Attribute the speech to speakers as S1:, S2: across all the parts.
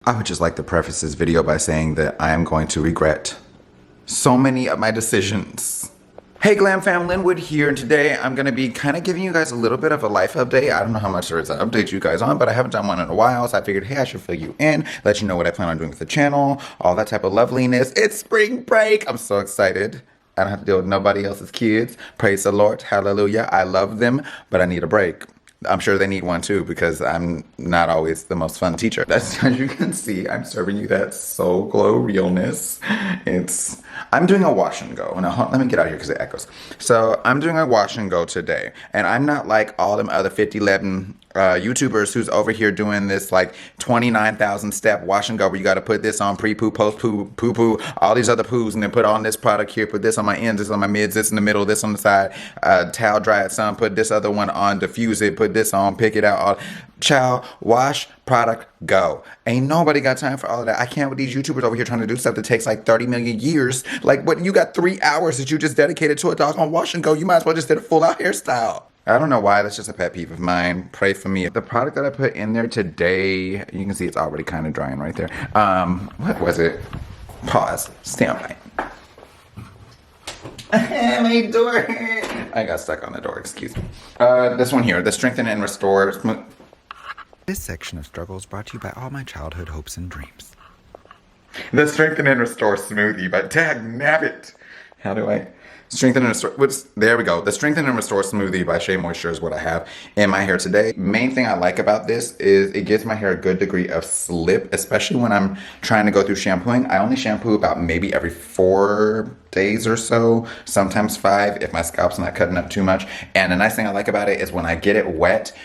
S1: I would just like to preface this video by saying that I am going to regret so many of my decisions. Hey GlamFam, Linwood here, and today I'm going to be kind of giving you guys a little bit of a life update. I don't know how much there is to update you guys on, but I haven't done one in a while, so I figured, hey, I should fill you in, let you know what I plan on doing with the channel, all that type of loveliness. It's spring break! I'm so excited. I don't have to deal with nobody else's kids. Praise the Lord. Hallelujah. I love them, but I need a break. I'm sure they need one too because I'm not always the most fun teacher. That's, as you can see, I'm serving you that Soul Glow realness. I'm doing a wash and go. Now, let me get out of here because it echoes. So I'm doing a wash and go today. And I'm not like all them other 50-11 YouTubers who's over here doing this like 29,000 step wash and go where you got to put this on pre-poo, post-poo, poo-poo, all these other poos, and then put on this product here, put this on my ends, this on my mids, this in the middle, this on the side, towel dry it some, put this other one on, diffuse it, put this on, pick it out, all. Child, wash, product, go. Ain't nobody got time for all of that. I can't with these YouTubers over here trying to do stuff that takes like 30 million years. Like, what, you got 3 hours that you just dedicated to a doggone wash and go. You might as well just did a full out hairstyle. I don't know why, that's just a pet peeve of mine. Pray for me. The product that I put in there today, you can see it's already kind of drying right there. What was it? Pause. Stand by. My door. I got stuck on the door, excuse me. This one here, the Strengthen and Restore. This section of struggle is brought to you by all my childhood hopes and dreams. The Strengthen and Restore Smoothie by Dag Nabbit. How do I? Strengthen and Restore, there we go. The Strengthen and Restore Smoothie by Shea Moisture is what I have in my hair today. Main thing I like about this is it gives my hair a good degree of slip, especially when I'm trying to go through shampooing. I only shampoo about maybe every 4 days or so, sometimes 5 if my scalp's not cutting up too much. And the nice thing I like about it is when I get it wet,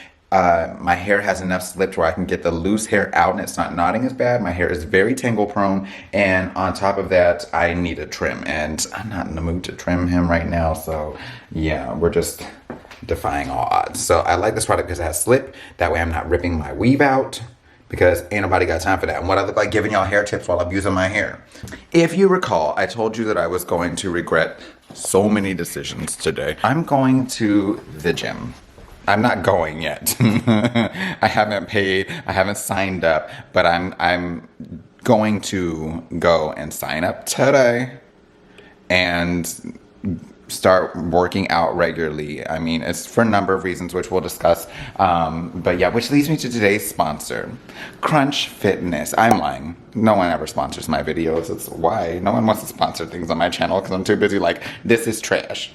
S1: my hair has enough slip where I can get the loose hair out and it's not knotting as bad. My hair is very tangle prone, and on top of that, I need a trim, and I'm not in the mood to trim him right now, so yeah, we're just defying all odds. So I like this product because it has slip. That way I'm not ripping my weave out, because ain't nobody got time for that. And what I look like giving y'all hair tips while I'm using my hair. If you recall, I told you that I was going to regret so many decisions today. I'm going to the gym. I'm not going yet. I haven't paid, I haven't signed up, but I'm going to go and sign up today and start working out regularly. I mean, it's for a number of reasons, which we'll discuss. But yeah, which leads me to today's sponsor, Crunch Fitness. I'm lying. No one ever sponsors my videos. It's why no one wants to sponsor things on my channel because I'm too busy like, this is trash.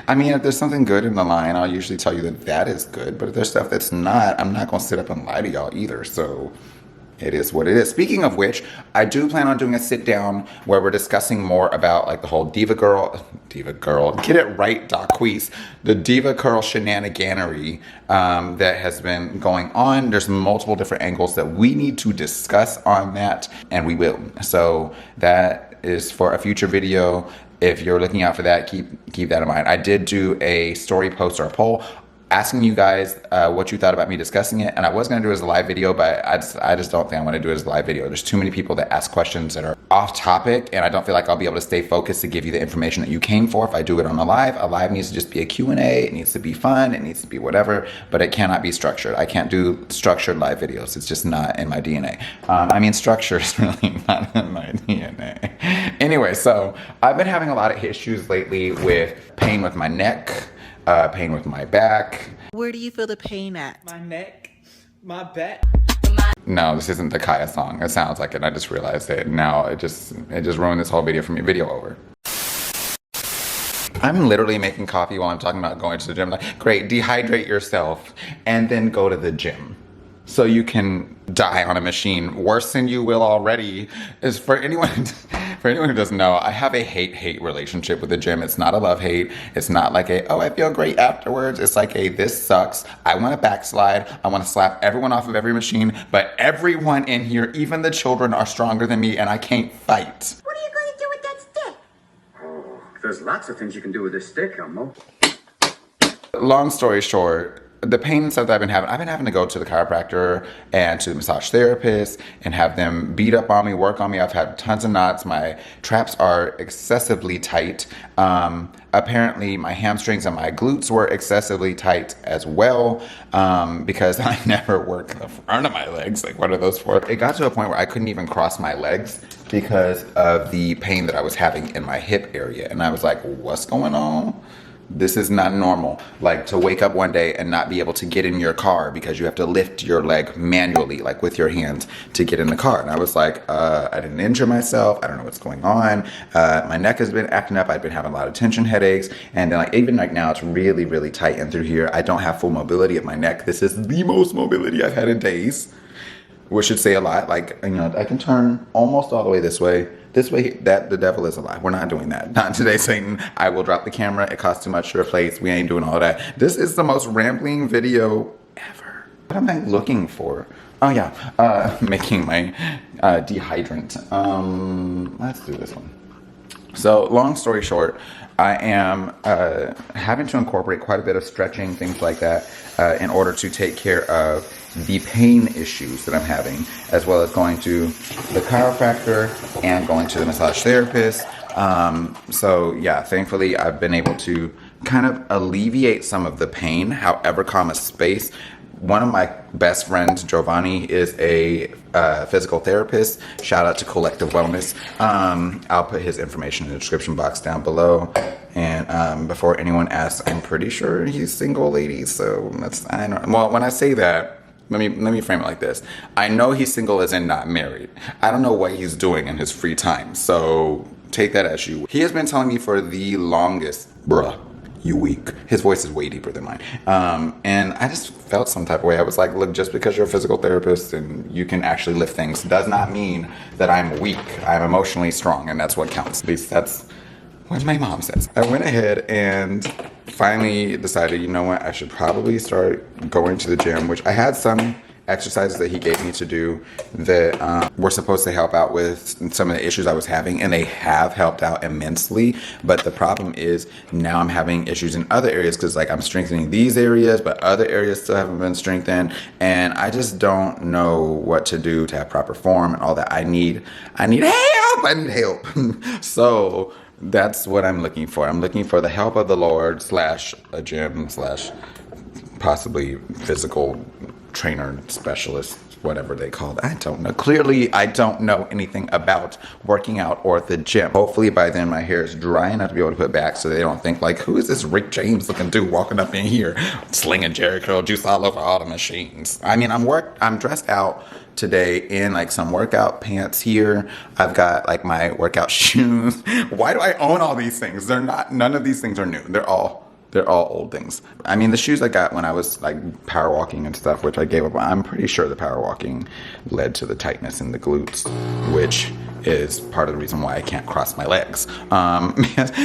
S1: I mean, if there's something good in the line, I'll usually tell you that that is good. But if there's stuff that's not, I'm not going to sit up and lie to y'all either. So it is what it is. Speaking of which, I do plan on doing a sit down where we're discussing more about like the whole Diva Girl, get it right, Daquise, the Diva Girl shenaniganery that has been going on. There's multiple different angles that we need to discuss on that, and we will. So that is for a future video. If you're looking out for that, keep that in mind. I did do a story post or a poll asking you guys what you thought about me discussing it, and I was going to do it as a live video, but I just don't think I want to do it as a live video. There's too many people that ask questions that are off topic, and I don't feel like I'll be able to stay focused to give you the information that you came for if I do it on a live. A live needs to just be a Q&A, it needs to be fun, it needs to be whatever, but it cannot be structured. I can't do structured live videos. It's just not in my DNA. I mean, structure is really not in my DNA. Anyway, so I've been having a lot of issues lately with pain with my neck, pain with my back.
S2: Where do you feel the pain at?
S3: My neck, my back.
S1: No, this isn't the Kaya song. It sounds like it. I just realized it. Now it just ruined this whole video for me. Video over. I'm literally making coffee while I'm talking about going to the gym. Like, great, dehydrate yourself and then go to the gym so you can die on a machine worse than you will already. Is for anyone who doesn't know, I have a hate relationship with the gym. It's not a love-hate. It's not like a, oh, I feel great afterwards. It's like a, this sucks. I want to backslide. I want to slap everyone off of every machine, but everyone in here, even the children, are stronger than me and I can't fight.
S4: What are you going to do with that stick?
S5: Oh, there's lots of things you can do with this stick, Elmo.
S1: Long story short, the pain and stuff that I've been having to go to the chiropractor and to the massage therapist and have them beat up on me, work on me. I've had tons of knots. My traps are excessively tight. Apparently my hamstrings and my glutes were excessively tight as well, because I never work the front of my legs. Like, what are those for? It got to a point where I couldn't even cross my legs because of the pain that I was having in my hip area. And I was like, what's going on? This is not normal. Like, to wake up one day and not be able to get in your car because you have to lift your leg manually, like with your hands, to get in the car. And I was like, I didn't injure myself. I don't know what's going on. My neck has been acting up. I've been having a lot of tension headaches. And then, like, even right now, it's really, really tight in through here. I don't have full mobility of my neck. This is the most mobility I've had in days, which should say a lot. Like, you know, I can turn almost all the way this way. This way, that the devil is alive. We're not doing that. Not today, Satan. I will drop the camera. It costs too much to replace. We ain't doing all that. This is the most rambling video ever. What am I looking for? Oh yeah, making my dehydrant. Let's do this one. So, long story short, I am having to incorporate quite a bit of stretching, things like that, in order to take care of the pain issues that I'm having, as well as going to the chiropractor and going to the massage therapist. So yeah, thankfully I've been able to kind of alleviate some of the pain, however, calm a space. One of my best friends, Giovanni, is a physical therapist. Shout out to Collective Wellness. I'll put his information in the description box down below. And before anyone asks, I'm pretty sure he's single, ladies. So that's, I know. Well, when I say that, let me frame it like this. I know he's single as in not married. I don't know what he's doing in his free time. So take that as you. He has been telling me for the longest, bruh, you weak. His voice is way deeper than mine. And I just felt some type of way. I was like, look, just because you're a physical therapist and you can actually lift things does not mean that I'm weak. I'm emotionally strong, and that's what counts. At least that's what my mom says. I went ahead and finally decided, you know what, I should probably start going to the gym, which I had some exercises that he gave me to do that were supposed to help out with some of the issues I was having, and they have helped out immensely. But the problem is now I'm having issues in other areas because, like, I'm strengthening these areas, but other areas still haven't been strengthened, and I just don't know what to do to have proper form and all that. I need help. I need help. So that's what I'm looking for. I'm looking for the help of the Lord / a gym / possibly physical trainer, specialist, whatever they call it. I don't know. Clearly, I don't know anything about working out or the gym. Hopefully by then my hair is dry enough to be able to put back so they don't think like, who is this Rick James looking dude walking up in here slinging Jerry curl juice all over all the machines. I mean, I'm dressed out today in like some workout pants here. I've got like my workout shoes. Why do I own all these things? None of these things are new. They're all old things. I mean, the shoes I got when I was like power walking and stuff, which I gave up. I'm pretty sure the power walking led to the tightness in the glutes, which is part of the reason why I can't cross my legs.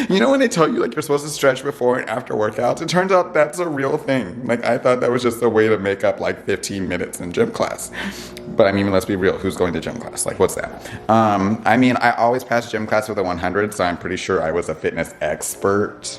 S1: You know when they tell you like you're supposed to stretch before and after workouts, it turns out that's a real thing. Like, I thought that was just a way to make up like 15 minutes in gym class. But I mean, let's be real. Who's going to gym class? Like, what's that? I mean, I always pass gym class with a 100, so I'm pretty sure I was a fitness expert.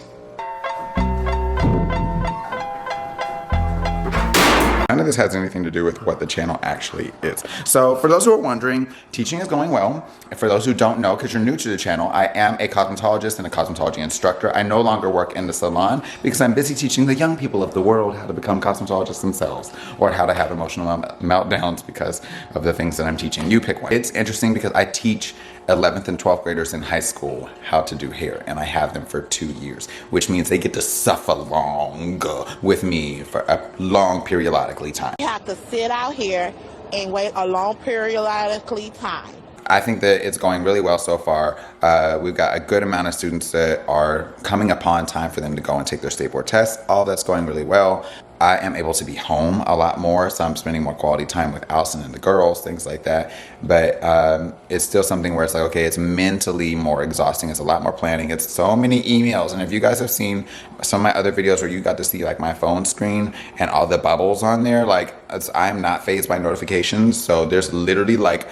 S1: None of this has anything to do with what the channel actually is. So for those who are wondering, teaching is going well. And for those who don't know, because you're new to the channel, I am a cosmetologist and a cosmetology instructor. I no longer work in the salon because I'm busy teaching the young people of the world how to become cosmetologists themselves, or how to have emotional meltdowns because of the things that I'm teaching. You pick one. It's interesting because I teach 11th and 12th graders in high school how to do hair, and I have them for 2 years, which means they get to suffer long with me for a long periodically time.
S4: You have to sit out here and wait a long periodically time.
S1: I think that it's going really well so far. We've got a good amount of students that are coming upon time for them to go and take their state board tests. All that's going really well. I am able to be home a lot more, so I'm spending more quality time with Allison and the girls, things like that. But it's still something where it's like, okay, it's mentally more exhausting. It's a lot more planning. It's so many emails. And if you guys have seen some of my other videos where you got to see like my phone screen and all the bubbles on there, like I'm not fazed by notifications. So there's literally like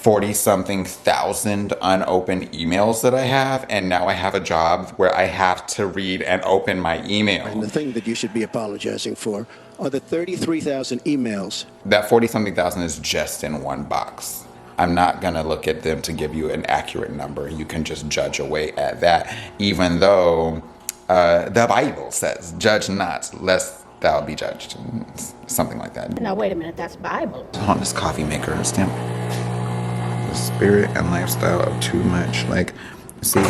S1: 40-something thousand unopened emails that I have, and now I have a job where I have to read and open my email.
S5: And the thing that you should be apologizing for are the 33,000 emails.
S1: That 40-something thousand is just in one box. I'm not gonna look at them to give you an accurate number. You can just judge away at that, even though the Bible says, judge not, lest thou be judged. Something like that.
S6: Now, wait a minute, that's Bible.
S1: On this coffee maker stamp. The spirit and lifestyle of too much. Like, see,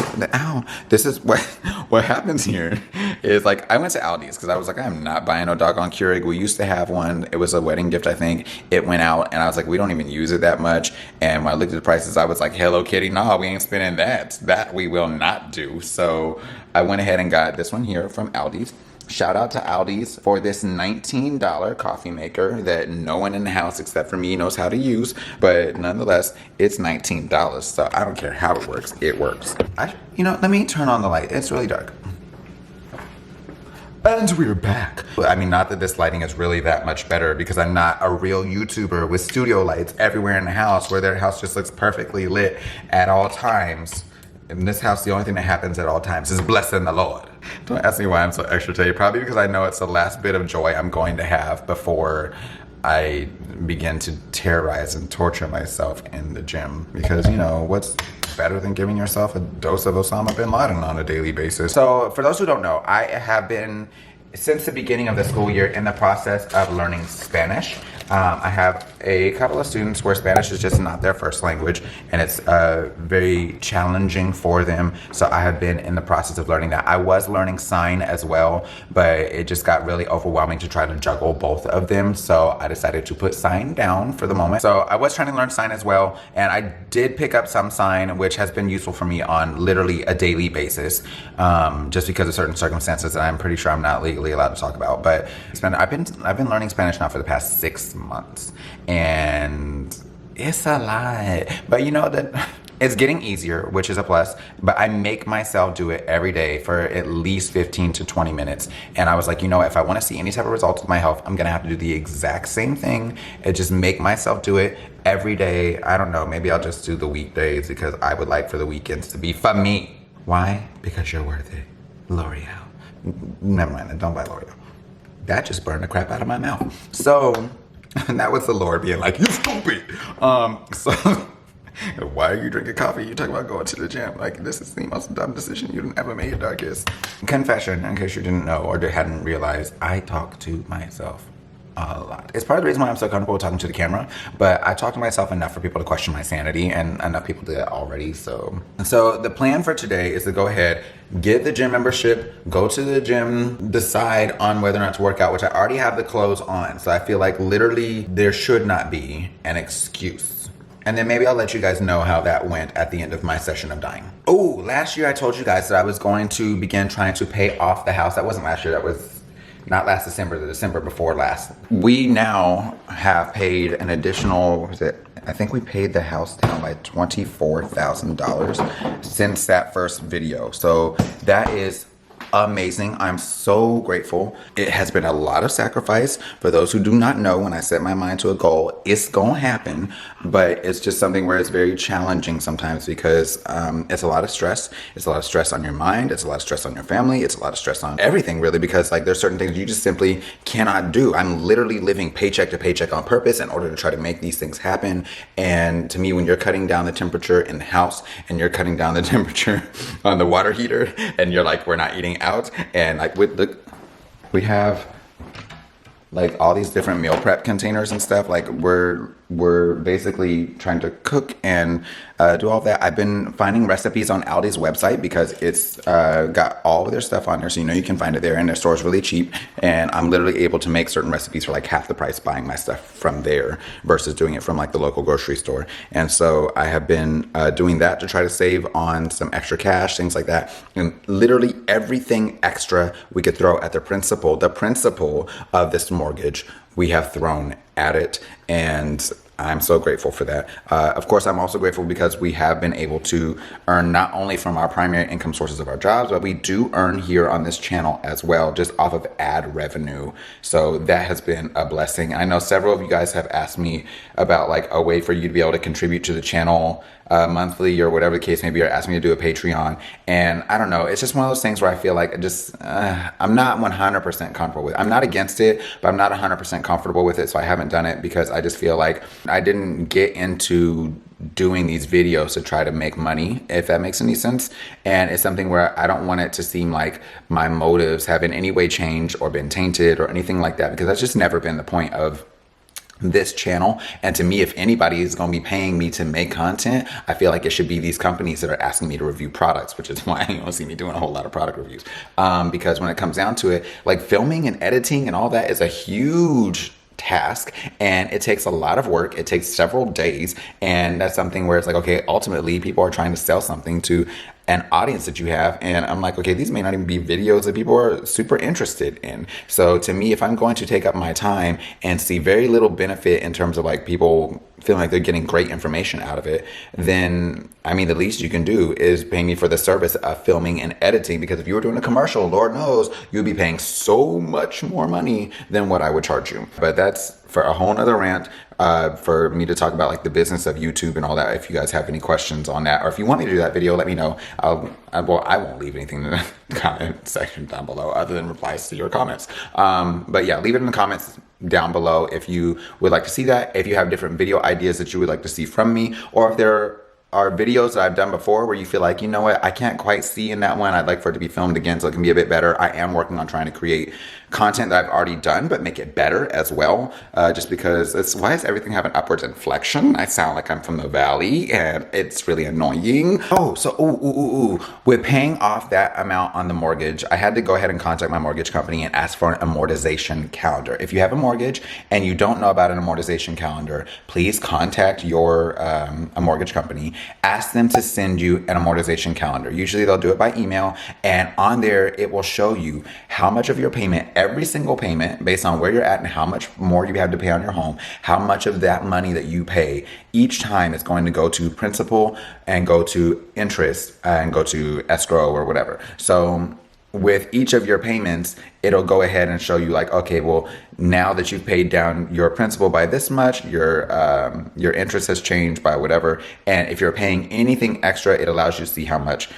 S1: this is what happens here is like, I went to Aldi's because I was like, I'm not buying no doggone Keurig. We used to have one. It was a wedding gift, I think. It went out and I was like, we don't even use it that much. And when I looked at the prices, I was like, Hello Kitty, no, we ain't spending that. That we will not do. So I went ahead and got this one here from Aldi's. Shout out to Aldi's for this $19 coffee maker that no one in the house except for me knows how to use, but nonetheless, it's $19. So I don't care how it works, it works. Let me turn on the light. It's really dark. And we're back. I mean, not that this lighting is really that much better because I'm not a real YouTuber with studio lights everywhere in the house where their house just looks perfectly lit at all times. In this house, the only thing that happens at all times is blessing the Lord. Don't ask me why I'm so extra today. Probably because I know it's the last bit of joy I'm going to have before I begin to terrorize and torture myself in the gym. Because, what's better than giving yourself a dose of Osama bin Laden on a daily basis? So, for those who don't know, I have been, since the beginning of the school year, in the process of learning Spanish. I have a couple of students where Spanish is just not their first language, and it's very challenging for them. So I have been in the process of learning that. I was learning sign as well, but it just got really overwhelming to try to juggle both of them. So I decided to put sign down for the moment. So I was trying to learn sign as well, and I did pick up some sign, which has been useful for me on literally a daily basis, just because of certain circumstances that I'm pretty sure I'm not legally allowed to talk about. But I've been learning Spanish now for the past 6 months, and it's a lot, but that it's getting easier, which is a plus. But I make myself do it every day for at least 15 to 20 minutes, and I was like, if I want to see any type of results with my health, I'm gonna have to do the exact same thing and just make myself do it every day. I don't know, maybe I'll just do the weekdays because I would like for the weekends to be for me. Why? Because you're worth it. L'Oreal. Never mind, don't buy L'Oreal. That just burned the crap out of my mouth. So and that was the Lord being like, you stupid. So why are you drinking coffee? You talk about going to the gym. Like, this is the most dumb decision you've ever made, Darkest. Confession, in case you didn't know or hadn't realized, I talk to myself a lot. It's part of the reason why I'm so comfortable talking to the camera, but I talk to myself enough for people to question my sanity, and enough people do that already. So the plan for today is to go ahead, get the gym membership, go to the gym, decide on whether or not to work out, which I already have the clothes on. So I feel like literally there should not be an excuse. And then maybe I'll let you guys know how that went at the end of my session of dying. Oh, last year I told you guys that I was going to begin trying to pay off the house. That wasn't last year, that was not last December, the December before last. We now have paid an additional, I think we paid the house down by $24,000 since that first video. So that is amazing. I'm so grateful. It has been a lot of sacrifice. For those who do not know, when I set my mind to a goal, it's gonna happen, but it's just something where it's very challenging sometimes because it's a lot of stress. It's a lot of stress on your mind. It's a lot of stress on your family. It's a lot of stress on everything, really, because like there's certain things you just simply cannot do. I'm literally living paycheck to paycheck on purpose in order to try to make these things happen. And to me, when you're cutting down the temperature in the house and you're cutting down the temperature on the water heater and you're like, we're not eating out, and like we have like all these different meal prep containers and stuff. Like we're basically trying to cook and do all of that. I've been finding recipes on Aldi's website because it's got all of their stuff on there, so you can find it there, and their store is really cheap, and I'm literally able to make certain recipes for like half the price buying my stuff from there versus doing it from like the local grocery store. And so I have been doing that to try to save on some extra cash, things like that, and literally everything extra we could throw at the principal of this mortgage we have thrown at it. And I'm so grateful for that. Of course, I'm also grateful because we have been able to earn not only from our primary income sources of our jobs, but we do earn here on this channel as well, just off of ad revenue. So that has been a blessing. I know several of you guys have asked me about like a way for you to be able to contribute to the channel monthly or whatever the case may be, or ask me to do a Patreon. And I don't know, it's just one of those things where I feel like I'm not 100% comfortable with it. I'm not against it, but I'm not 100% comfortable with it. So I haven't done it because I just feel like I didn't get into doing these videos to try to make money, if that makes any sense. And it's something where I don't want it to seem like my motives have in any way changed or been tainted or anything like that, because that's just never been the point of this channel. And to me, if anybody is going to be paying me to make content, I feel like it should be these companies that are asking me to review products, which is why you don't see me doing a whole lot of product reviews. Because when it comes down to it, like filming and editing and all that is a huge task, and it takes a lot of work. It takes several days, and that's something where it's like, okay, ultimately people are trying to sell something to an audience that you have, and I'm like, okay, these may not even be videos that people are super interested in. So to me, if I'm going to take up my time and see very little benefit in terms of like people feeling like they're getting great information out of it, then I mean, the least you can do is pay me for the service of filming and editing, because if you were doing a commercial, Lord knows you'd be paying so much more money than what I would charge you. But that's for a whole nother rant, for me to talk about like the business of YouTube and all that. If you guys have any questions on that, or if you want me to do that video, let me know. I won't leave anything in the comment section down below other than replies to your comments. But yeah, leave it in the comments down below if you would like to see that, if you have different video ideas that you would like to see from me, or if there are videos that I've done before where you feel like, you know what, I can't quite see in that one, I'd like for it to be filmed again so it can be a bit better. I am working on trying to create content that I've already done, but make it better as well. Just because why does everything have an upwards inflection? I sound like I'm from the valley and it's really annoying. Oh, so with paying off that amount on the mortgage, I had to go ahead and contact my mortgage company and ask for an amortization calendar. If you have a mortgage and you don't know about an amortization calendar, please contact your a mortgage company. Ask them to send you an amortization calendar. Usually they'll do it by email, and on there it will show you how much of your payment, every single payment, based on where you're at and how much more you have to pay on your home, how much of that money that you pay each time is going to go to principal and go to interest and go to escrow or whatever. So with each of your payments, it'll go ahead and show you like, okay, well, now that you've paid down your principal by this much, your interest has changed by whatever. And if you're paying anything extra, it allows you to see how much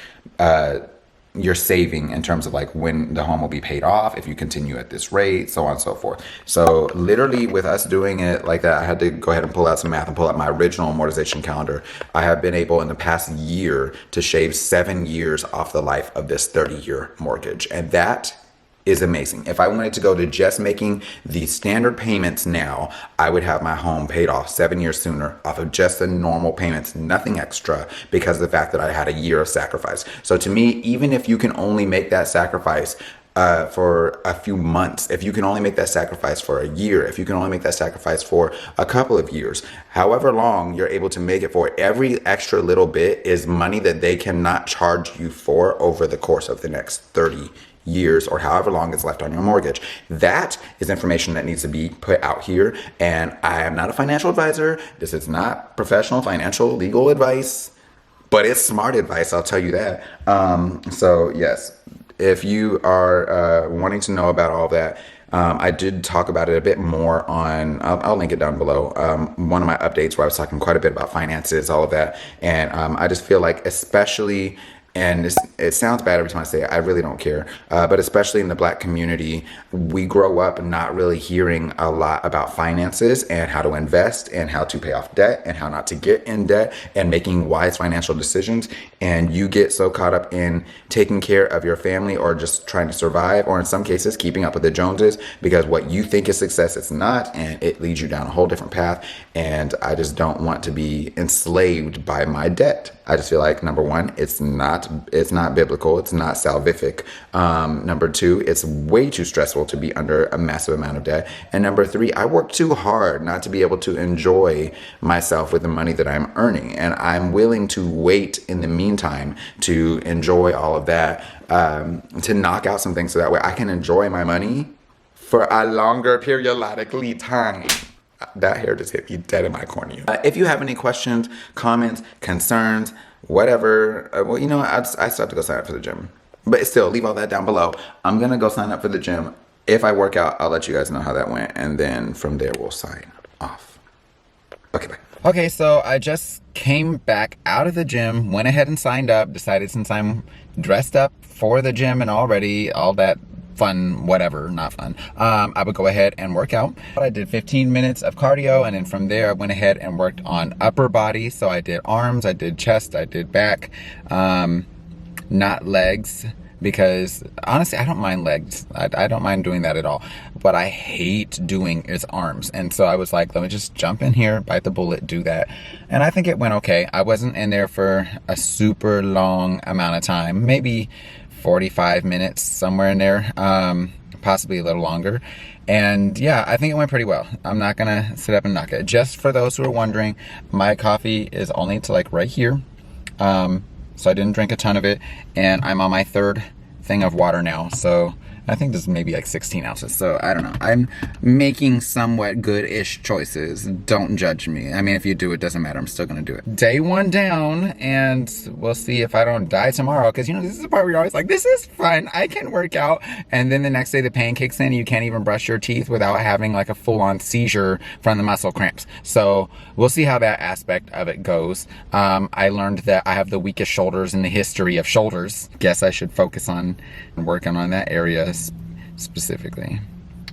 S1: you're saving in terms of like when the home will be paid off, if you continue at this rate, so on and so forth. So literally with us doing it like that, I had to go ahead and pull out some math and pull out my original amortization calendar. I have been able in the past year to shave 7 years off the life of this 30-year mortgage. And that is amazing. If I wanted to go to just making the standard payments now, I would have my home paid off 7 years sooner off of just the normal payments, nothing extra, because of the fact that I had a year of sacrifice. So to me, even if you can only make that sacrifice for a few months, if you can only make that sacrifice for a year, if you can only make that sacrifice for a couple of years, however long you're able to make it for, every extra little bit is money that they cannot charge you for over the course of the next 30 years or however long is left on your mortgage. That is information that needs to be put out here. And I am not a financial advisor. This is not professional financial legal advice, but it's smart advice, I'll tell you that. So yes, if you are wanting to know about all that, I did talk about it a bit more on, I'll link it down below, one of my updates where I was talking quite a bit about finances, all of that. And I just feel like, especially, and it sounds bad every time I say it, I really don't care, but especially in the Black community, we grow up not really hearing a lot about finances and how to invest and how to pay off debt and how not to get in debt and making wise financial decisions. And you get so caught up in taking care of your family or just trying to survive, or in some cases keeping up with the Joneses, because what you think is success, it's not, and it leads you down a whole different path. And I just don't want to be enslaved by my debt. I just feel like, number one, it's not biblical, it's not salvific. Number two, it's way too stressful to be under a massive amount of debt. And number three, I work too hard not to be able to enjoy myself with the money that I'm earning. And I'm willing to wait in the meantime to enjoy all of that, to knock out some things so that way I can enjoy my money for a longer periodically time. That hair just hit me dead in my cornea. If you have any questions, comments, concerns, whatever, well, you know what? I still have to go sign up for the gym. But still, leave all that down below. I'm going to go sign up for the gym. If I work out, I'll let you guys know how that went. And then from there, we'll sign off. Okay, bye. Okay, so I just came back out of the gym, went ahead and signed up, decided since I'm dressed up for the gym and already all that fun, whatever, not fun, I would go ahead and work out. I did 15 minutes of cardio, and then from there I went ahead and worked on upper body. So I did arms, I did chest, I did back, not legs, because honestly I don't mind legs. I don't mind doing that at all. What I hate doing is arms. And so I was like, let me just jump in here, bite the bullet, do that. And I think it went okay. I wasn't in there for a super long amount of time, maybe 45 minutes, somewhere in there, possibly a little longer. And yeah, I think it went pretty well. I'm not gonna sit up and knock it. Just for those who are wondering, my coffee is only to like right here. So I didn't drink a ton of it, and I'm on my third thing of water now. So I think this is maybe like 16 ounces. So I don't know. I'm making somewhat good-ish choices. Don't judge me. I mean, if you do, it doesn't matter. I'm still going to do it. Day one down, and we'll see if I don't die tomorrow. Because, you know, this is the part where you're always like, this is fun. I can work out. And then the next day the pain kicks in, and you can't even brush your teeth without having like a full-on seizure from the muscle cramps. So we'll see how that aspect of it goes. I learned that I have the weakest shoulders in the history of shoulders. Guess I should focus on working on that area specifically.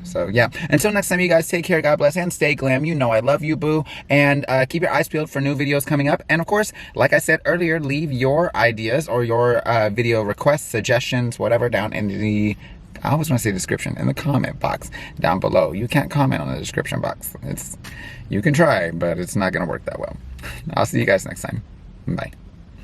S1: So yeah, until next time, you guys take care, God bless, and stay glam. You know I love you, boo. And keep your eyes peeled for new videos coming up. And of course, like I said earlier, leave your ideas or your video requests, suggestions, whatever, down in the, I always want to say description, in the comment box down below. You can't comment on the description box. You can try, but it's not gonna work that well. I'll see you guys next time. Bye.